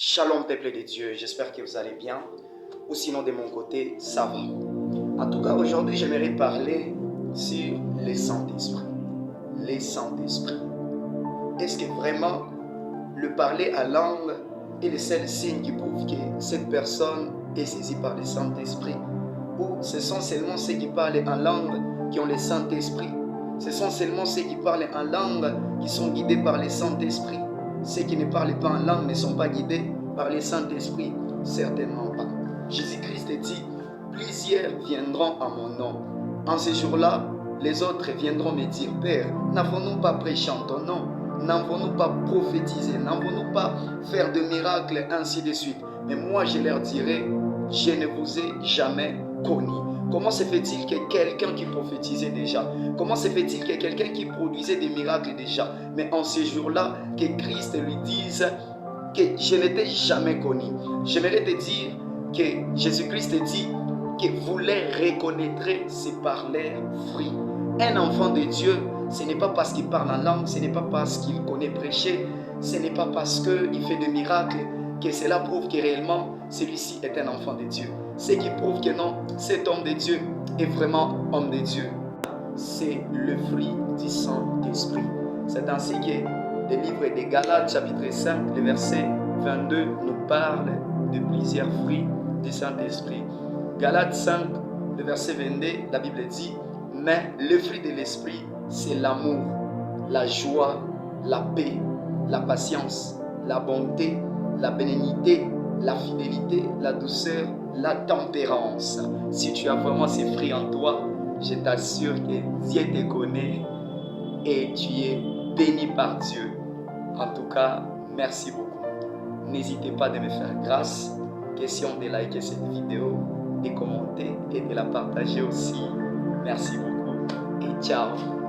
Shalom peuple de Dieu, j'espère que vous allez bien, ou sinon de mon côté, ça va. En tout cas, aujourd'hui, j'aimerais parler sur le Saint-Esprit. Le Saint-Esprit. Est-ce que vraiment le parler à langue est le seul signe qui prouve que cette personne est saisie par le Saint-Esprit? Ou ce sont seulement ceux qui parlent en langue qui ont le Saint-Esprit? Ce sont seulement ceux qui parlent en langue qui sont guidés par le Saint-Esprit? Ceux qui ne parlent pas en langue ne sont pas guidés par le Saint-Esprit? Certainement pas. Jésus-Christ dit, plusieurs viendront à mon nom. En ce jour-là, les autres viendront me dire, Père, n'avons-nous pas prêché en ton nom? N'avons-nous pas prophétisé? N'avons-nous pas fait de miracles, ainsi de suite? Mais moi, je leur dirai, je ne vous ai jamais connu. Comment se fait-il que quelqu'un qui prophétisait déjà, comment se fait-il que quelqu'un qui produisait des miracles déjà, mais en ce jour-là, que Christ lui dise que je n'étais jamais connu? J'aimerais te dire que Jésus-Christ dit que vous les reconnaîtrez, c'est par leurs fruits. Un enfant de Dieu, ce n'est pas parce qu'il parle en langue, ce n'est pas parce qu'il connaît prêcher, ce n'est pas parce qu'il fait des miracles que cela prouve que réellement celui-ci est un enfant de Dieu. Ce qui prouve que non, cet homme de Dieu est vraiment homme de Dieu. C'est le fruit du Saint-Esprit. C'est ainsi que le livre de Galates chapitre 5, le verset 22 nous parle de plusieurs fruits du Saint-Esprit. Galates 5, le verset 22, la Bible dit, mais le fruit de l'Esprit, c'est l'amour, la joie, la paix, la patience, la bonté, la bénignité, la fidélité, la douceur, la tempérance. Si tu as vraiment ces fruits en toi, je t'assure que Dieu te connaît et tu es béni par Dieu. En tout cas, merci beaucoup. N'hésitez pas de me faire grâce. Question de liker cette vidéo, de commenter et de la partager aussi. Merci beaucoup et ciao.